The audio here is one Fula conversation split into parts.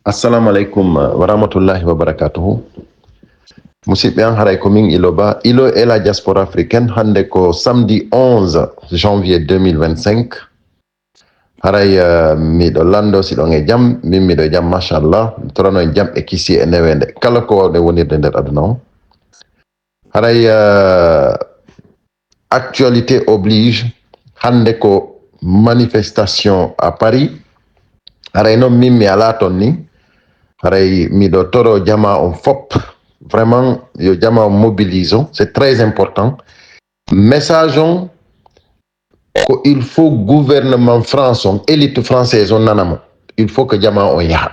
Assalamu alaikum wa rahmatullahi wa barakatuhu. Musidɓe an haray komin Iloba. Ilo est la diaspora africaine hande ko samedi 11 janvier 2025. Haray miɗo lando siɗon e jam, min miɗo jam machallah, torano e jam e kisi e newende kala ko wawde wonirde nder aduna o. Haray actualité oblige, hande ko manifestation à Paris. Haray noon min mi ala ton ni, haray miɗo toro jama on fop, vraiment yo jama on mobilisons, c'est très important. Message on ko il faut gouvernement France on, élite française on nanamo, il faut que jama on yaha.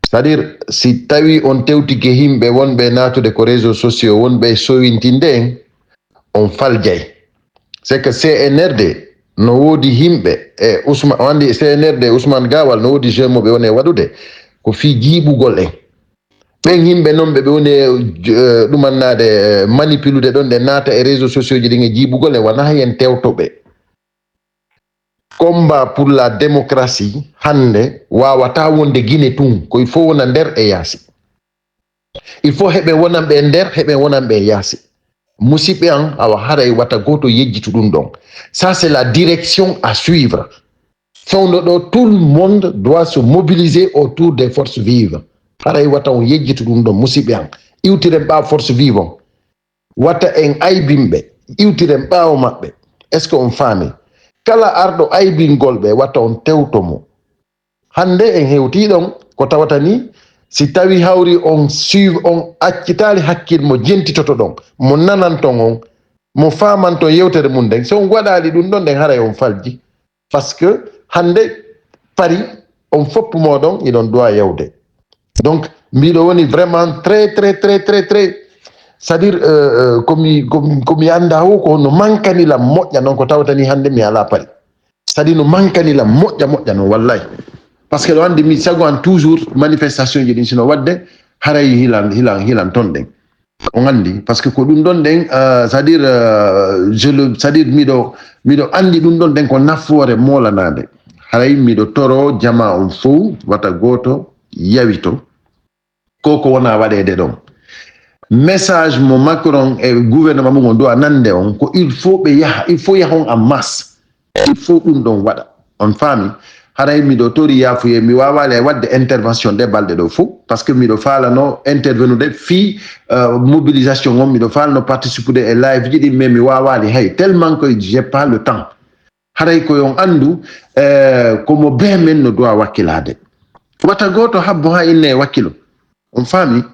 C'est-à-dire si tawi on tewtike himɓe wonɓe natude ko réseaux sociaux wonɓe sowintinde on faljay. C'est que CNRD no wodi himɓe e Ousmane wandi CNRD Ousmane Gawal no wodi jeune mo ɓe woni waɗude ko fi jiiɓugol en ɓen yimɓe noon ɓe woni ɗumannade manipulude ɗon ɗe naata e réseaux sociaux ji ɗin e jiiɓugol en wona hen tewtoɓe. Combat pour la démocratie hande wawata wonde guine tun ko il faut wona nder e yaasi, il faut heɓe wonanɓe nder heɓe wonanɓe e yaasi. Musidɓe an awa haray wata goto yejjitu ɗum ɗon. Ça c'est la direction à suivre. Fewno ɗo tout le monde doit se mobiliser autour des forces vives. Haray wata on yejjitu ɗum ɗon musidɓe an, iwtiren ɓawo force vive on, wata en aybinɓe, iwtiren ɓawo maɓɓe. Est ce que on faami? Kala arɗo aybingol ɓe wata on tewtomo. Hande en hewtiɗon ko tawata ni si tawi hawri on suive on accitali hakkil mo jentitoto ɗon mo nananton on mo famanton yewtere mum nden, so on waɗali ɗum ɗon nden haray on falji, par ce que hande Paris on fopp moɗon iɗon doit yewde. Donc mbiɗo woni vraiment très c'est à dire komi anda o ko no mankanilam moƴƴa noon ko tawatani hande mi ala Paris, c'est à dire no mankanilam moƴƴa noon wallahi, parce que ɗo andi mi sago an toujours manifestation ji ɗin sino wadde haray hilan ton ɗen on andi, parce que ko ɗum ɗon ɗen c'est à dire c'est à dire miɗo andi ɗum ɗon ɗen ko nafoore molanade. Haray miɗo toro jama on fo wata goto yawito koko wona waɗede ɗon. Message mo Macron e gouvernement mum on do nande on ko il faut ɓe yaha, il faut yahon en masse, il faut ɗum ɗon waɗa, on faami. Haray miɗo tori yafuye mi wawali wadde intervention de balɗe ɗo fof par ce que miɗo falano intervenude fi mobilisation on, miɗo falano participude e live ji ɗi, mais mi wawali hay tellement que j'ai pas le temps. Haray koyon andu komo be men no doit wakkilade, wata goto habbo ha inne e wakkilo, on faami.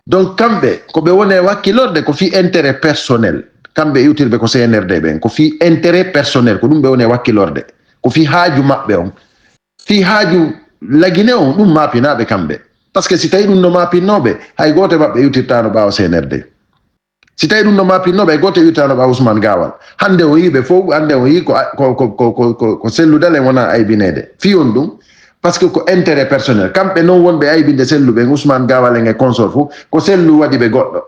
Donc kamɓe ko ɓe woni e wakkilorde ko fi intérêt personnel, kamɓe iwtirɓe ko CNRD ɓen ko fi intérêt personnel, ko ɗum ɓe woni e wakkilorde, ko fi haaju maɓɓe on, fi haaju lagine on, ɗum mapinaɓe kamɓe. Par ce que si tawi ɗum no mapinnoɓe hay goto maɓɓe iwtirtano ɓawo CNRD, si tawi ɗum no mapinnoɓe hay goto iwtirtano ɓawo Ousmane Gawal. Hande o yiɓe fof, hande o yi ko selludal en wona aybinede, fi on ɗum parce que ko intérêt personnel. Kamɓe noon wonɓe aybinde selluɓe Ousmane Gawal en e consort fof ko sellu waɗi ɓe goɗɗo.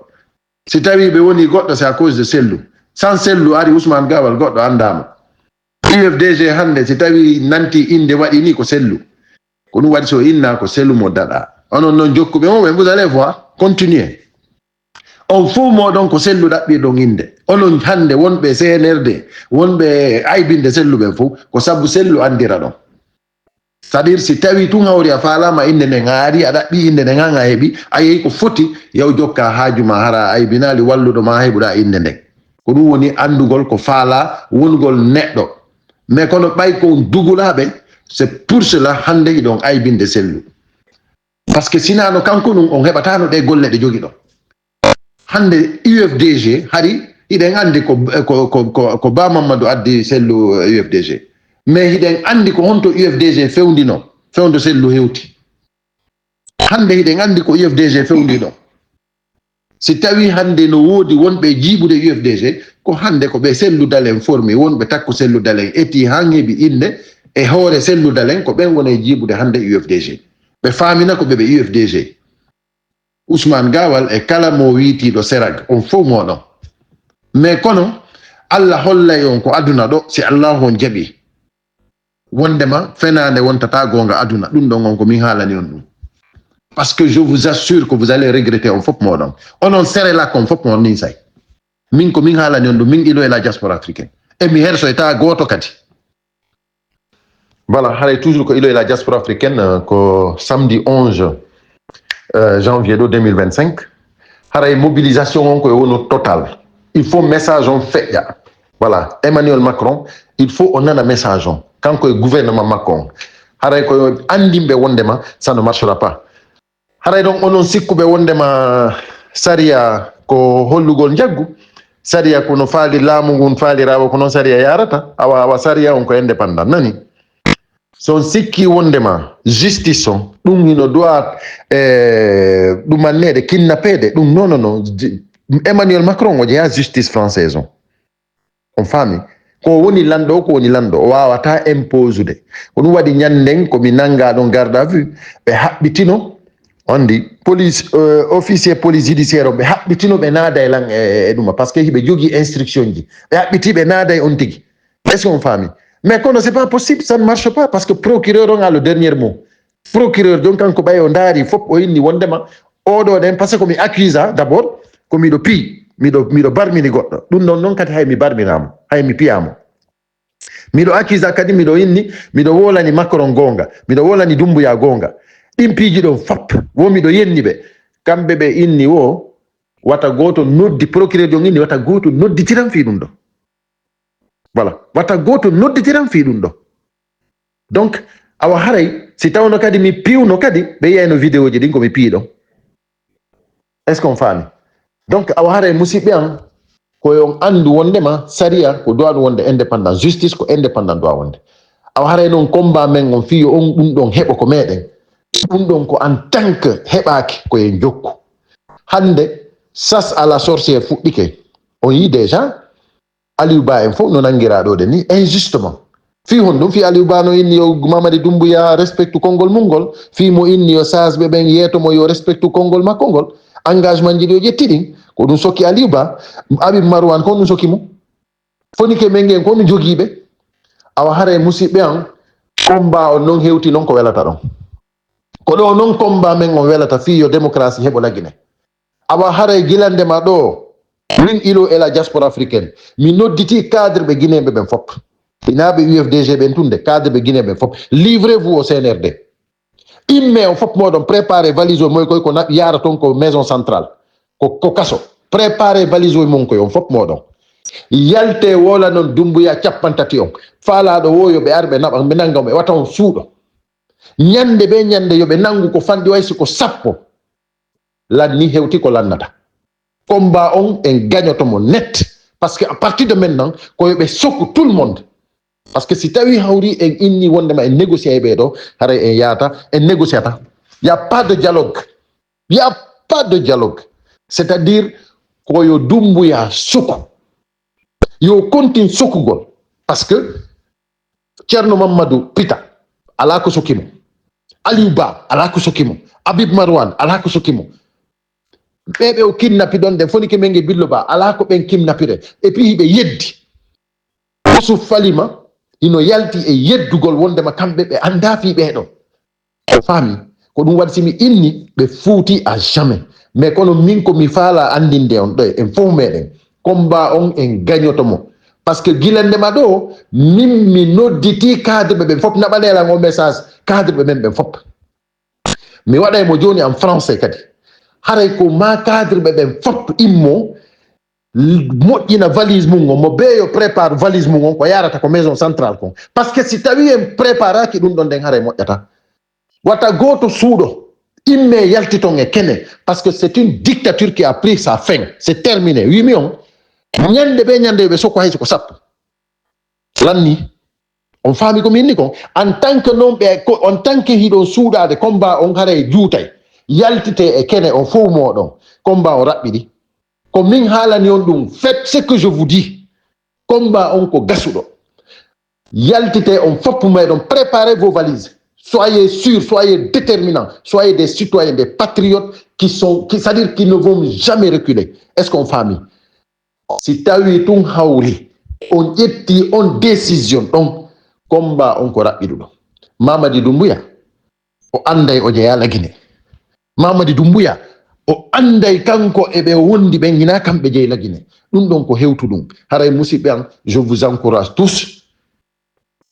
Si tawi ɓe woni goɗɗo c'est à cause de sellu, sans sellu ari Ousmane Gawal goɗɗo andama. UFDG hande si tawi nanti inde waɗi ni ko sellu, ko ɗum waɗi so inna ko sellu mo daɗa. Onon noon jokkuɓe mo ɓe, vous allez voir, continuer. On fof moɗon ko sellu ɗaɓɓi ɗon inde. Onon hande wonɓe CNRD wonɓe aybinde selluɓe fof ko sabu sellu andira ɗon. C'est-à-dire si tawi tun hawri a falama inde nden a ari a ɗaɓɓi inde nden han a heeɓi a yehi ko foti yaw jokka haaju ma hara aybinali walluɗo ma heɓuɗa inde nden, ko ɗum woni andugol ko faala wongol neɗɗo. Mais kono ɓay ko dugulaɓe, c'est pour cela hande iɗon aybinde sellu, parce que sinano kanko ɗum on heɓatano ɗe golle ɗe jogui ɗon. Hande UFDG hari iɗen andi ko Ba Mamadou addi sellu UFDG, mais hiɗen andi ko honto UFDG fewndino, fewndo sellu hewti. Hande hiɗen andi ko UFDG fewndi ɗon. Si tawi hande no woodi wonɓe jiiɓude UFDG ko hande ko ɓe selludalen formi, wonɓe takko selludalen eti han heɓi inde e hoore selludalen ko ɓen woni e jiiɓude hande UFDG. Ɓe faamina ko ɓeɓe UFDG. Ousmane Gawal e kala mo wiitiɗo Serag on fof moɗon, mais kono Allah hollay on ko aduna ɗo si Allah on jaɓi. wondema fenande wontata gonga aduna dum don ko min halani on dum parce que je vous assure que vous allez regretter on fop modon onon sere la kon fop mon ni say min ko min halani on dum min ilo e la diaspora africaine e mi herso eta goto kadi voilà hare toujours ko ilo e la diaspora africaine ko samedi 11 janvier 2025 hare mobilisation on ko wono total il faut message on fait voilà Emmanuel Macron il faut on a un message on quand le gouvernement Macron haray ko andimbe wondema ça ne marchera pas haray donc onon sikkube wondema saria ko hollugol jaggu saria ko no faali laamu ngun faali rawo ko non saria yarata awa saria on ko indépendant nani son sikki wondema justice on dum hino doit dum mannede kidnappede dum non Emmanuel Macron o jeya justice française on famille ko woni lando ko woni lando wawata impose de ko dum wadi nyanden ko mi nanga don garde à vue be habbitino andi police officier police judiciaire be habbitino be nada e lan e dum parce que hibe jogi instruction ji be habbiti be nada e on tigi est-ce qu'on famille mais quand c'est pas possible ça ne marche pas parce que procureur on a le dernier mot procureur donc kan ko bayo ndari fop o inni wondema odo den parce que mi accusa d'abord ko mi do pi miɗo barmini goɗɗo ɗum non kadi hay mi barminamo hay mi piyamo miɗo accuse kadi miɗo inni miɗo wolani Macron gonga miɗo wolani Dumbuya gonga ɗin piiji ɗon fop wo miɗo yenni ɓe kamɓe ɓe inni wo wata goto noddi procureur jon inni wata goto nodditiran fi ɗum ɗo voilà wata goto nodditiran fi ɗum ɗo donc awa haray si tawno kadi mi piwno kadi ɓe yiyayno vidéo ji ɗin komi piiɗo est ce qu'on faami donc awa hare musidɓe an koyon andu wondema saria ko doit wonde indépendant justice ko indépendant doit wonde awa hare noon combat men on fiyo on ɗum ɗon heɓa ko meɗen ɗum ɗon ko en tant que heɓaki koyen jokku hande sas à la sorcière fuɗɗike on yi déjà Aliou Ba en fof no nangiraɗo de ni injustement fi hon ɗum fi Aliou Ba no inni yo Mamadi Doumbouya respecte konngol mum fi mo inni yo sasɓe ɓen yetomo yo respecte konngol makko ngol engagement ji ɗi o ƴetti ɗin ko ɗum sokki Aliou Ba Habib Marwan ko ɗum sokki mo fonike men gen ko ɗum jogiiɓe awa hare musidɓe an combat on noon hewti noon ko welata ɗon ko ɗo noon combat men on welata fi yo démocratie heɓo lagine awa hare gilandema ɗo min ilo e la diaspora africaine mi nodditi cadre ɓe guinéɓe ɓen fop inaɓe UFDG ɓen tunde cadre ɓe guinéɓe fop livrez vous au CNRD imme on fop moɗon préparé valise o moy koy ko yara ton ko maison centrale ko kaso préparé valise o mon koy on fop moɗon yalte wola noon Dumbuya capantati on faalaɗo wo yoɓe arɓe naɓa ɓe nangam ɓe wata on suuɗo ñande ɓe ñande yoɓe nangu ko fandi waysi ko sappo lanni hewti ko lannata combat on en gagnotomo net parce que à partir de maintenant ko yoɓe sokku tout le monde parce que si tawi hawri en inni wondema en négocié e ɓeɗo hara en yaata en négociata y a pas de dialogue y a pas de dialogue c'est à dire koyo Dumbuya sukku yo continue sokkugol parce que Ceerno Mamadou Pita ala ko sokkimo Aliou Ba ala ko sokkimo Habib Marwan ala ko sokkimo ɓeɓe o kidnappi ɗon de fonike men ge Billo Ba ala ko ɓen kidnappire et puis hiɓe yeddi Youssouf Falima ino yalti e yeddugol wondema kamɓe ɓe anda fi ɓeɗo o faami ko ɗum waɗi simi inni ɓe fuuti à jamais mais kono min ko mi faala andinde on ɗo en fof meɗen combat on en gagnotomo par ce que gilandema ɗo min mi nodditi cadre ɓe ɓen fop naɓanelan o message cadre ɓe men ɓen fop mi waɗaymo joni en français kadi haray ko ma cadre ɓe ɓen fop immo moƴƴina valise mum on mo beeyo prépare valise mum on ko yarata ko maison centrale kon par ce que si tawi en préparaki ɗum ɗon nden haray moƴƴata wata goto suuɗo imme yaltiton e kene parce que c'est une dictature qui a pris sa fin c'est terminé wimi on ñande ɓe ñande ɓe sokko hayso ko sappo lanni on faami komi inni kon en tant que noon ɓe en tant que hiɗon suuɗade combat on haray juutay yaltite e kene on fof moɗon combat o raɓɓiɗi ko min haalani on ɗum faites ce que je vous dis combat on ko gasuɗo yaltite on fopp meɗon préparez vos valises soyez sûrs soyez déterminants soyez des citoyens des patriotes c'est-à-dire qui ne vont jamais reculer est-ce qu'on famille si tawi tun hawri on ƴetti on décision ɗon combat on ko raɓɓiɗuɗo Mamadi Doumbouya o anday o jeeya la Guinée. Mamadi Doumbouya o anday kanko e ɓe wondi ɓe gina kamɓe jeeyi la Guinée. Ɗum ɗon ko hewtu ɗum haray musidɓe an, je vous encourage tous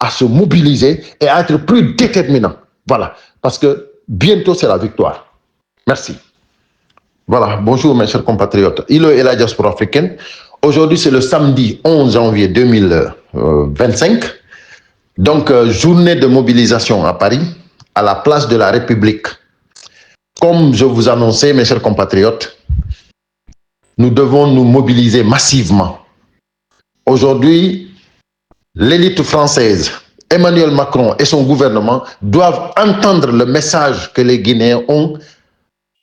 à se mobiliser et à être plus déterminants. Voilà, parce que bientôt c'est la victoire. Merci. Voilà, bonjour mes chers compatriotes. Ilo et la diaspora africaine. Aujourd'hui c'est le samedi 11 janvier 2025. Donc journée de mobilisation à Paris, à la place de la République. Comme je vous annonçais mes chers compatriotes, nous devons nous mobiliser massivement. Aujourd'hui, l'élite française, Emmanuel Macron et son gouvernement doivent entendre le message que les Guinéens ont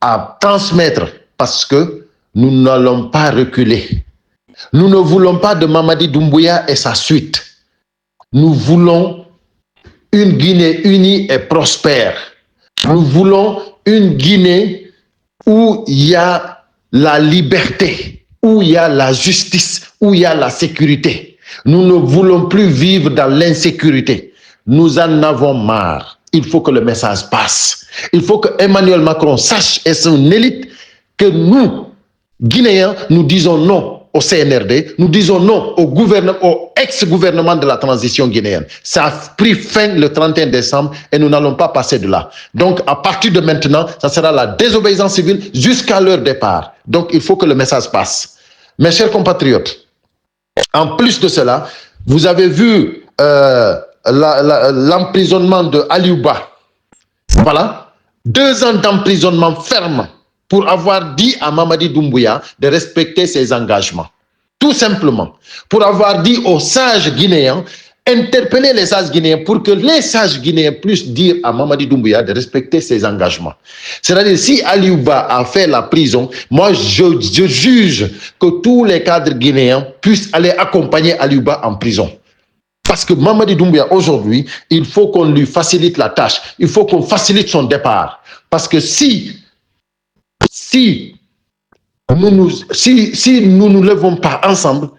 à transmettre parce que nous n'allons pas reculer. Nous ne voulons pas de Mamadi Doumbouya et sa suite. Nous voulons une Guinée unie et prospère. Nous voulons une Guinée où il y a la liberté, où il y a la justice, où il y a la sécurité. Nous ne voulons plus vivre dans l'insécurité. Nous en avons marre. Il faut que le message passe. Il faut que Emmanuel Macron sache et son élite que nous, Guinéens, nous disons non au CNRD, nous disons non au ex-gouvernement de la transition guinéenne. Ça a pris fin le 31 décembre et nous n'allons pas passer de là. Donc, à partir de maintenant, ça sera la désobéissance civile jusqu'à leur départ. Donc, il faut que le message passe. Mes chers compatriotes, en plus de cela, vous avez vu l'emprisonnement de Aliouba. Voilà. 2 ans d'emprisonnement ferme pour avoir dit à Mamadi Doumbouya de respecter ses engagements. Tout simplement. Pour avoir dit aux sages guinéens, interpeller les sages guinéens pour que les sages guinéens puissent dire à Mamadi Doumbouya de respecter ses engagements. C'est-à-dire, si Aliouba a fait la prison, moi je juge que tous les cadres guinéens puissent aller accompagner Aliouba en prison. Parce que Mamadi Doumbouya, aujourd'hui, il faut qu'on lui facilite la tâche. Il faut qu'on facilite son départ. Parce que si nous ne levons pas ensemble,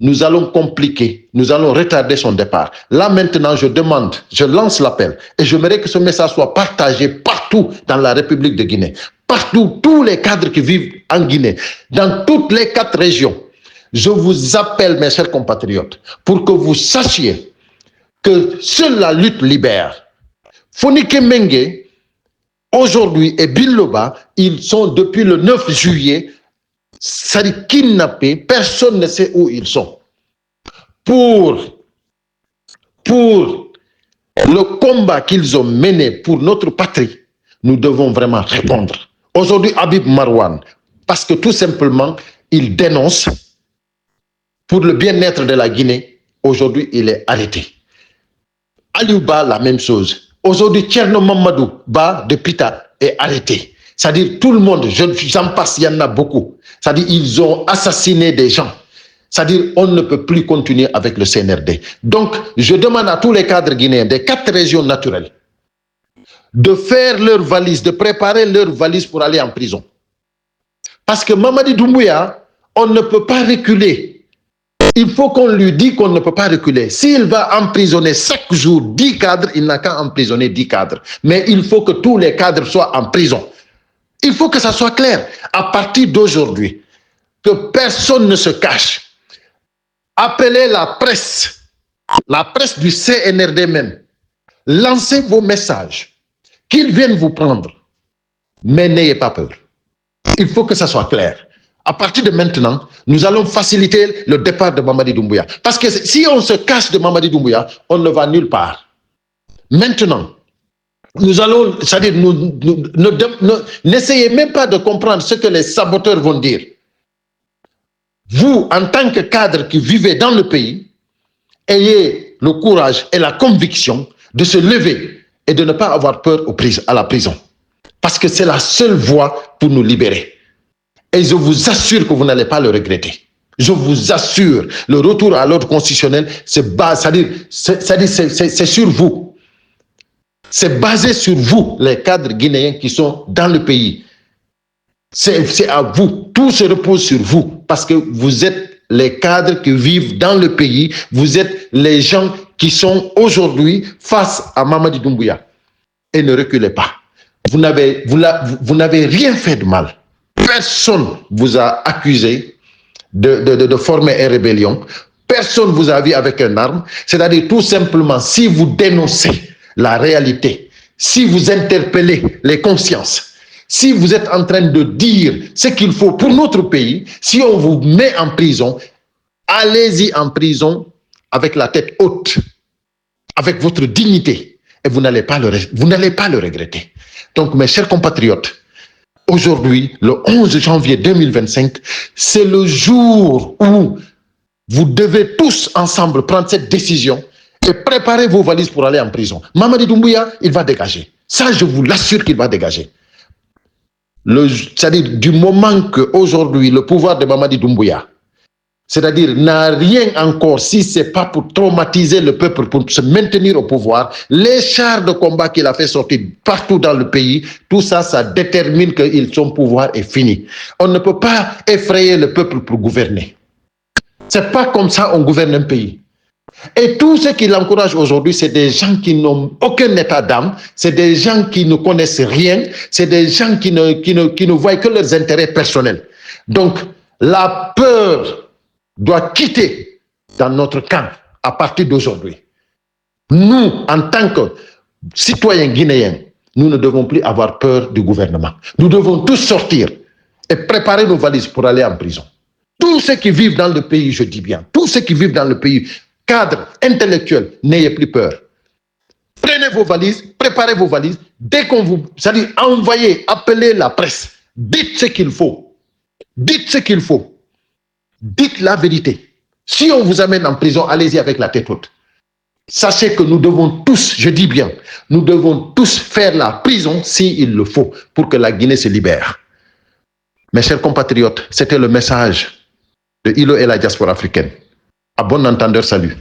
nous allons compliquer, nous allons retarder son départ. Là maintenant, je lance l'appel et j'aimerais que ce message soit partagé partout dans la République de Guinée. Partout, tous les cadres qui vivent en Guinée, dans toutes les 4 régions. Je vous appelle, mes chers compatriotes, pour que vous sachiez que seule la lutte libère. Fonike Mengue, aujourd'hui, et Biloba, ils sont depuis le 9 juillet, kidnappés, personne ne sait où ils sont. Pour le combat qu'ils ont mené pour notre patrie, nous devons vraiment répondre. Aujourd'hui, Habib Marwan, parce que tout simplement, il dénonce pour le bien-être de la Guinée, aujourd'hui, il est arrêté. Aliouba, la même chose. Aujourd'hui, Tcherno Mamadou Ba de Pita est arrêté. C'est-à-dire, tout le monde, j'en passe, il y en a beaucoup. C'est-à-dire, ils ont assassiné des gens. C'est-à-dire, on ne peut plus continuer avec le CNRD. Donc, je demande à tous les cadres guinéens des 4 régions naturelles de faire leurs valises, de préparer leurs valises pour aller en prison. Parce que Mamadi Doumbouya, on ne peut pas reculer. Il faut qu'on lui dise qu'on ne peut pas reculer. S'il va emprisonner chaque jour 10 cadres, il n'a qu'à emprisonner 10 cadres. Mais il faut que tous les cadres soient en prison. Il faut que ça soit clair. À partir d'aujourd'hui, que personne ne se cache. Appelez la presse du CNRD même. Lancez vos messages. Qu'ils viennent vous prendre. Mais n'ayez pas peur. Il faut que ça soit clair. À partir de maintenant, nous allons faciliter le départ de Mamadi Doumbouya. Parce que si on se cache de Mamadi Doumbouya, on ne va nulle part. Maintenant, nous allons, c'est-à-dire, n'essayez même pas de comprendre ce que les saboteurs vont dire. Vous, en tant que cadre qui vivez dans le pays, ayez le courage et la conviction de se lever et de ne pas avoir peur à la prison. Parce que c'est la seule voie pour nous libérer. Et je vous assure que vous n'allez pas le regretter. Je vous assure, le retour à l'ordre constitutionnel, c'est sur vous. C'est basé sur vous, les cadres guinéens qui sont dans le pays. C'est à vous. Tout se repose sur vous parce que vous êtes les cadres qui vivent dans le pays, vous êtes les gens qui sont aujourd'hui face à Mamadi Doumbouya. Et ne reculez pas. Vous n'avez rien fait de mal. Personne vous a accusé de former une rébellion. Personne vous a vu avec une arme. C'est-à-dire tout simplement, si vous dénoncez la réalité, si vous interpellez les consciences, si vous êtes en train de dire ce qu'il faut pour notre pays, si on vous met en prison, allez-y en prison avec la tête haute, avec votre dignité, et vous n'allez pas le regretter. Donc, mes chers compatriotes, aujourd'hui, le 11 janvier 2025, c'est le jour où vous devez tous ensemble prendre cette décision et préparer vos valises pour aller en prison. Mamadi Doumbouya, il va dégager. Ça, je vous l'assure qu'il va dégager. C'est-à-dire, du moment qu'aujourd'hui, le pouvoir de Mamadi Doumbouya, c'est-à-dire, n'a rien encore, si ce n'est pas pour traumatiser le peuple, pour se maintenir au pouvoir, les chars de combat qu'il a fait sortir partout dans le pays, tout ça, ça détermine que son pouvoir est fini. On ne peut pas effrayer le peuple pour gouverner. Ce n'est pas comme ça qu'on gouverne un pays. Et tous ceux qui l'encouragent aujourd'hui, c'est des gens qui n'ont aucun état d'âme, c'est des gens qui ne connaissent rien, c'est des gens qui ne voient que leurs intérêts personnels. Donc, la peur doit quitter dans notre camp à partir d'aujourd'hui. Nous, en tant que citoyens guinéens, nous ne devons plus avoir peur du gouvernement. Nous devons tous sortir et préparer nos valises pour aller en prison. Tous ceux qui vivent dans le pays, je dis bien, tous ceux qui vivent dans le pays, cadres, intellectuels, n'ayez plus peur. Prenez vos valises, préparez vos valises. Dès qu'on vous... C'est-à-dire, envoyez, appelez la presse. Dites ce qu'il faut. Dites ce qu'il faut. Dites la vérité. Si on vous amène en prison, allez-y avec la tête haute. Sachez que nous devons tous, je dis bien, nous devons tous faire la prison s'il le faut pour que la Guinée se libère. Mes chers compatriotes, c'était le message de Hilo et la diaspora africaine. À bon entendeur, salut.